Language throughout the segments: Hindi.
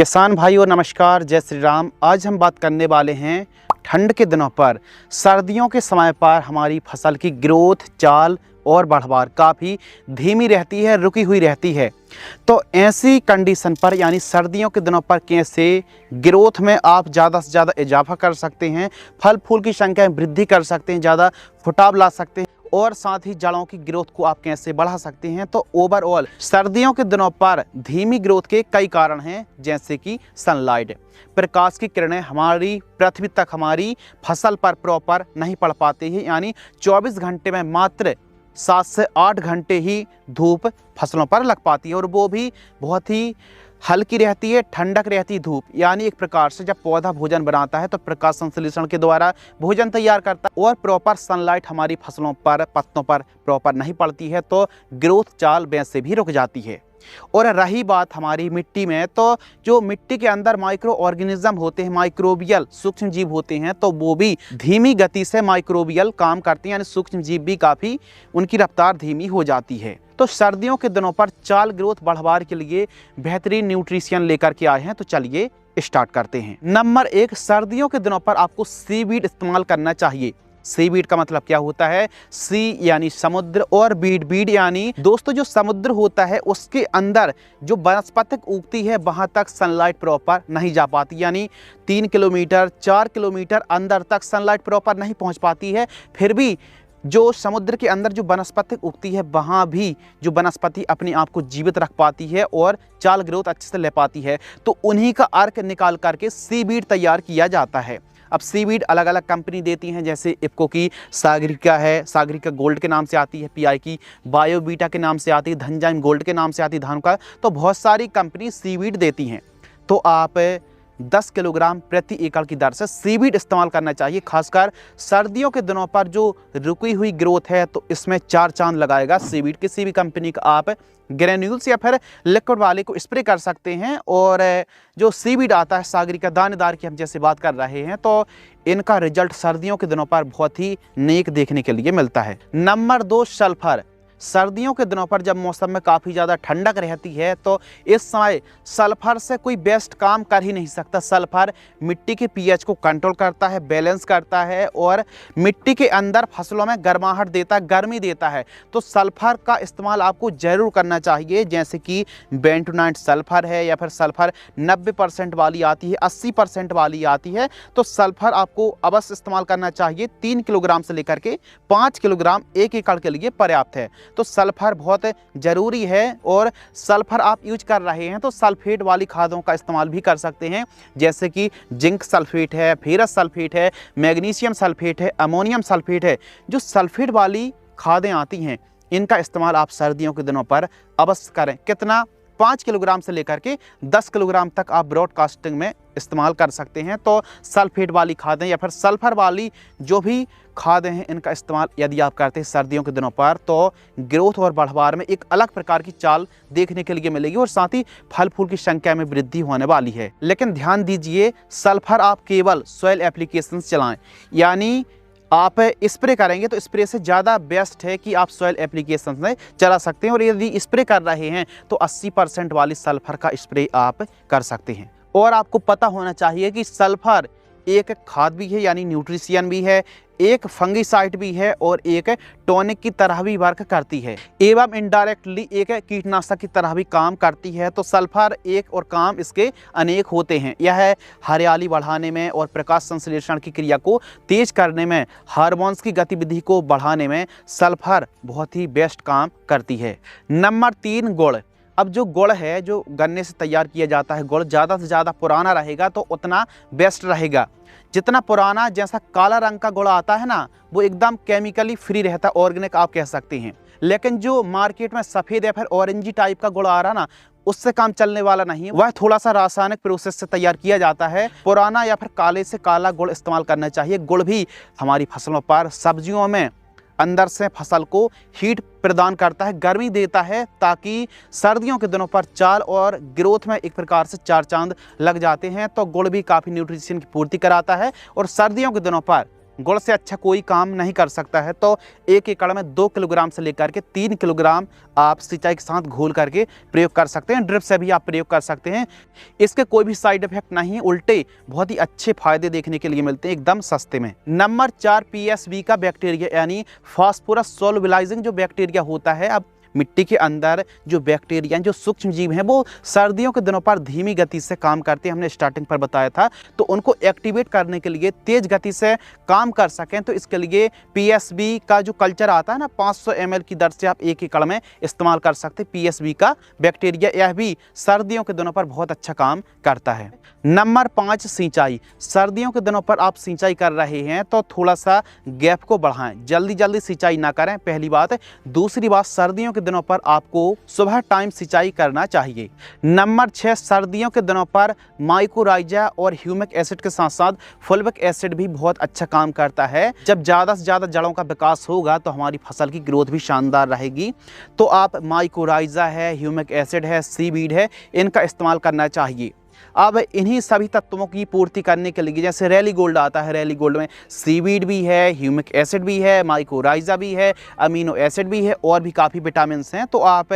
किसान भाइयों नमस्कार, जय श्री राम। आज हम बात करने वाले हैं ठंड के दिनों पर, सर्दियों के समय पर हमारी फसल की ग्रोथ, चाल और बढ़वार काफ़ी धीमी रहती है, रुकी हुई रहती है। तो ऐसी कंडीशन पर यानी सर्दियों के दिनों पर कैसे ग्रोथ में आप ज़्यादा से ज़्यादा इजाफा कर सकते हैं, फल फूल की संख्या में वृद्धि कर सकते हैं, ज़्यादा फुटाव ला सकते हैं और साथ ही जड़ों की ग्रोथ को आप कैसे बढ़ा सकते हैं। तो ओवरऑल सर्दियों के दिनों पर धीमी ग्रोथ के कई कारण हैं, जैसे कि सनलाइट, प्रकाश की किरणें हमारी पृथ्वी तक हमारी फसल पर प्रॉपर नहीं पड़ पाती है, यानी 24 घंटे में मात्र 7 से 8 घंटे ही धूप फसलों पर लग पाती है और वो भी बहुत ही हल्की रहती है, ठंडक रहती है धूप। यानी एक प्रकार से जब पौधा भोजन बनाता है तो प्रकाश संश्लेषण के द्वारा भोजन तैयार करता है और प्रॉपर सनलाइट हमारी फसलों पर, पत्तों पर प्रॉपर नहीं पड़ती है तो ग्रोथ चाल वैसे भी रुक जाती है। और रही बात हमारी मिट्टी में, तो जो मिट्टी के अंदर माइक्रो ऑर्गेनिज्म होते हैं, माइक्रोबियल सूक्ष्म जीव होते हैं, तो वो भी धीमी गति से माइक्रोबियल काम करते हैं, यानी सूक्ष्म जीव भी काफ़ी उनकी रफ्तार धीमी हो जाती है। तो सर्दियों के दिनों पर चाल ग्रोथ बढ़वार के लिए बेहतरीन न्यूट्रिशन लेकर के आए हैं, तो चलिए स्टार्ट करते हैं। नंबर 1, सर्दियों के दिनों पर आपको सीवीड इस्तेमाल करना चाहिए। सीवीड का मतलब क्या होता है? सी यानी समुद्र और बीड यानी दोस्तों जो समुद्र होता है उसके अंदर जो वनस्पतिक उगती है वहां तक सनलाइट प्रॉपर नहीं जा पाती, यानी 3 किलोमीटर 4 किलोमीटर अंदर तक सनलाइट प्रॉपर नहीं पहुंच पाती है। फिर भी जो समुद्र के अंदर जो वनस्पति उगती है वहाँ भी जो वनस्पति अपने आप को जीवित रख पाती है और चाल ग्रोथ अच्छे से ले पाती है, तो उन्हीं का अर्क निकाल करके सीवीड तैयार किया जाता है। अब सीवीड अलग अलग कंपनी देती हैं, जैसे इफ्को की सागरिका है, सागरिका गोल्ड के नाम से आती है, पीआई की बायोबीटा के नाम से आती है, धनजाइम गोल्ड के नाम से आती है धान का। तो बहुत सारी कंपनी सीवीड देती हैं, तो आप 10 किलोग्राम प्रति एकड़ की दर से सीवीड इस्तेमाल करना चाहिए। खासकर सर्दियों के दिनों पर जो रुकी हुई ग्रोथ है तो इसमें 4 चांद लगाएगा सीवीड। किसी भी कंपनी का आप ग्रेन्यूल्स या फिर लिक्विड वाले को स्प्रे कर सकते हैं। और जो सीवीड आता है सागरिका दानेदार की हम जैसे बात कर रहे हैं, तो इनका रिजल्ट सर्दियों के दिनों पर बहुत ही नेक देखने के लिए मिलता है। Number 2, sulphur. सर्दियों के दिनों पर जब मौसम में काफ़ी ज़्यादा ठंडक रहती है तो इस समय सल्फर से कोई बेस्ट काम कर ही नहीं सकता। सल्फर मिट्टी के पीएच को कंट्रोल करता है, बैलेंस करता है और मिट्टी के अंदर फसलों में गर्माहट देता है, गर्मी देता है। तो सल्फर का इस्तेमाल आपको ज़रूर करना चाहिए, जैसे कि बेंटोनाइट सल्फर है या फिर सल्फर 90% वाली आती है, 80% वाली आती है। तो सल्फर आपको अवश्य इस्तेमाल करना चाहिए। 3 किलोग्राम से लेकर के 5 किलोग्राम 1 एकड़ के लिए पर्याप्त है। तो सल्फर बहुत ज़रूरी है। और सल्फर आप यूज कर रहे हैं तो सल्फेट वाली खादों का इस्तेमाल भी कर सकते हैं, जैसे कि जिंक सल्फेट है, फेरस सल्फेट है, मैग्नीशियम सल्फेट है, अमोनियम सल्फेट है। जो सल्फेट वाली खादें आती हैं इनका इस्तेमाल आप सर्दियों के दिनों पर अवश्य करें। कितना? 5 किलोग्राम से लेकर के 10 किलोग्राम तक आप ब्रॉडकास्टिंग में इस्तेमाल कर सकते हैं। तो सल्फेट वाली खादें या फिर सल्फर वाली जो भी खादें हैं इनका इस्तेमाल यदि आप करते हैं सर्दियों के दिनों पर, तो ग्रोथ और बढ़वार में एक अलग प्रकार की चाल देखने के लिए मिलेगी और साथ ही फल फूल की संख्या में वृद्धि होने वाली है। लेकिन ध्यान दीजिए, सल्फर आप केवल सॉइल एप्लीकेशंस चलाएं, यानी आप स्प्रे करेंगे तो स्प्रे से ज़्यादा बेस्ट है कि आप सॉइल एप्लीकेशन में चला सकते हैं। और यदि स्प्रे कर रहे हैं तो 80% वाली सल्फर का स्प्रे आप कर सकते हैं। और आपको पता होना चाहिए कि सल्फर एक खाद भी है, यानी न्यूट्रिशियन भी है, एक फंगिसाइड भी है और एक टॉनिक की तरह भी वर्क करती है, एवं इनडायरेक्टली एक कीटनाशक की तरह भी काम करती है। तो सल्फर एक और काम इसके अनेक होते हैं। यह हरियाली बढ़ाने में और प्रकाश संश्लेषण की क्रिया को तेज करने में, हार्मोन्स की गतिविधि को बढ़ाने में सल्फर बहुत ही बेस्ट काम करती है। नंबर 3, गुड़। अब जो गुड़ है जो गन्ने से तैयार किया जाता है, गुड़ ज़्यादा से ज़्यादा पुराना रहेगा तो उतना बेस्ट रहेगा। जितना पुराना, जैसा काला रंग का गुड़ आता है ना, वो एकदम केमिकली फ्री रहता है, ऑर्गेनिक आप कह सकते हैं। लेकिन जो मार्केट में सफ़ेद या फिर ऑरेंजी टाइप का गुड़ आ रहा ना, उससे काम चलने वाला नहीं है। वह थोड़ा सा रासायनिक प्रोसेस से तैयार किया जाता है। पुराना या फिर काले से काला गुड़ इस्तेमाल करना चाहिए। गुड़ भी हमारी फसलों पर, सब्जियों में अंदर से फसल को हीट प्रदान करता है, गर्मी देता है, ताकि सर्दियों के दिनों पर चाल और ग्रोथ में एक प्रकार से 4 चांद लग जाते हैं। तो गुड़ भी काफ़ी न्यूट्रिशन की पूर्ति कराता है और सर्दियों के दिनों पर गुड़ से अच्छा कोई काम नहीं कर सकता है। तो 1 एकड़ में 2 किलोग्राम से लेकर के 3 किलोग्राम आप सिंचाई के साथ घोल करके प्रयोग कर सकते हैं। ड्रिप से भी आप प्रयोग कर सकते हैं। इसके कोई भी साइड इफेक्ट नहीं है, उल्टे बहुत ही अच्छे फायदे देखने के लिए मिलते हैं एकदम सस्ते में। नंबर 4 PSB का बैक्टीरिया यानी फास्फोरस सोलबिलाइजिंग जो बैक्टीरिया होता है। अब मिट्टी के अंदर जो बैक्टीरिया जो सूक्ष्म जीव हैं वो सर्दियों के दिनों पर धीमी गति से काम करते हैं, हमने स्टार्टिंग पर बताया था। तो उनको एक्टिवेट करने के लिए तेज गति से काम कर सकें तो इसके लिए PSB का जो कल्चर आता है ना 500 ml की दर से आप 1 एकड़ में इस्तेमाल कर सकते हैं। PSB का बैक्टीरिया यह भी सर्दियों के दिनों पर बहुत अच्छा काम करता है। नंबर 5 सिंचाई। सर्दियों के दिनों पर आप सिंचाई कर रहे हैं तो थोड़ा सा गैप को बढ़ाएं, जल्दी जल्दी सिंचाई ना करें, पहली बात। दूसरी बात, सर्दियों के दिनों पर आपको सुबह टाइम सिंचाई करना चाहिए। नंबर 6 सर्दियों के दिनों पर माइकोराइजा और ह्यूमिक एसिड के साथ साथ फुल्विक एसिड भी बहुत अच्छा काम करता है। जब ज़्यादा से ज़्यादा जड़ों का विकास होगा तो हमारी फसल की ग्रोथ भी शानदार रहेगी। तो आप माइकोराइजा है, ह्यूमिक एसिड है, सीवीड है, इनका इस्तेमाल करना चाहिए। अब इन्हीं सभी तत्वों की पूर्ति करने के लिए जैसे रैली गोल्ड आता है, रैली गोल्ड में सीवीड भी है, ह्यूमिक एसिड भी है, माइकोराइजा भी है, अमीनो एसिड भी है और भी काफ़ी विटामिन हैं। तो आप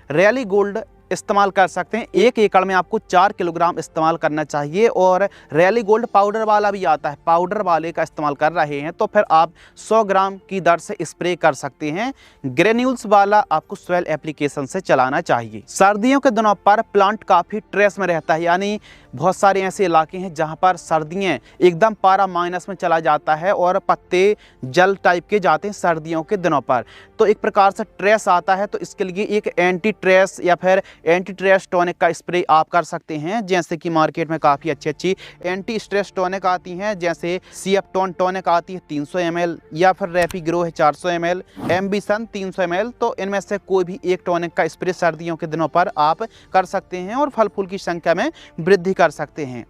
रैली गोल्ड इस्तेमाल कर सकते हैं। 1 एकड़ में आपको 4 किलोग्राम इस्तेमाल करना चाहिए। और रैली गोल्ड पाउडर वाला भी आता है, पाउडर वाले का इस्तेमाल कर रहे हैं तो फिर आप 100 ग्राम की दर से स्प्रे कर सकते हैं। ग्रेन्यूल्स वाला आपको सॉइल एप्लीकेशन से चलाना चाहिए। सर्दियों के दिनों पर प्लांट काफ़ी स्ट्रेस में रहता है, यानी बहुत सारे ऐसे इलाके हैं जहाँ पर सर्दियाँ एकदम पारा माइनस में चला जाता है और पत्ते जल टाइप के जाते हैं सर्दियों के दिनों पर। तो एक प्रकार से स्ट्रेस आता है, तो इसके लिए एक एंटी स्ट्रेस या फिर एंटी स्ट्रेस टॉनिक का स्प्रे आप कर सकते हैं। जैसे कि मार्केट में काफ़ी अच्छी एंटी स्ट्रेस टॉनिक आती हैं, जैसे सीएफटॉन टॉनिक आती है 300 ml या फिर रैफीग्रो है 400 ml, एम्बिशन 300 ml। तो इनमें से कोई भी एक टॉनिक का स्प्रे सर्दियों के दिनों पर आप कर सकते हैं और फल फूल की संख्या में वृद्धि कर सकते हैं।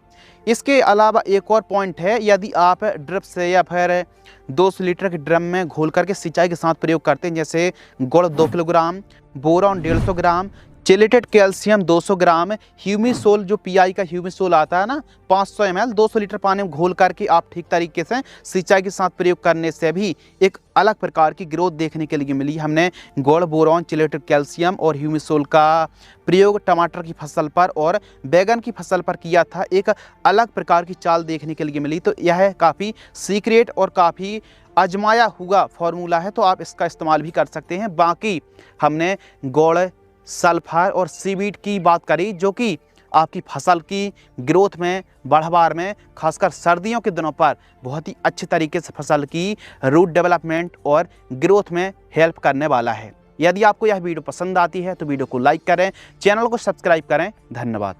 इसके अलावा एक और पॉइंट है, यदि आप ड्रिप से या फिर 200 लीटर के ड्रम में घोल करके सिंचाई के साथ प्रयोग करते हैं, जैसे गुड़ 2 किलोग्राम, बोरॉन 150 ग्राम, चिलेटेड कैल्शियम 200 ग्राम, ह्यूमिसोल जो PI का ह्यूमिसोल आता है ना 500 ml 200 लीटर पानी में घोल करके आप ठीक तरीके से सिंचाई के साथ प्रयोग करने से भी एक अलग प्रकार की ग्रोथ देखने के लिए मिली। हमने गुड़, बोरॉन, चिलेटेड कैल्शियम और ह्यूमिसोल का प्रयोग टमाटर की फसल पर और बैगन की फसल पर किया था, एक अलग प्रकार की चाल देखने के लिए मिली। तो यह काफ़ी सीक्रेट और काफ़ी आजमाया हुआ फॉर्मूला है, तो आप इसका इस्तेमाल भी कर सकते हैं। बाकी हमने गुड़, सल्फर और सीवीड की बात करी जो कि आपकी फसल की ग्रोथ में, बढ़वार में, खासकर सर्दियों के दिनों पर बहुत ही अच्छे तरीके से फसल की रूट डेवलपमेंट और ग्रोथ में हेल्प करने वाला है। यदि आपको यह वीडियो पसंद आती है तो वीडियो को लाइक करें, चैनल को सब्सक्राइब करें। धन्यवाद।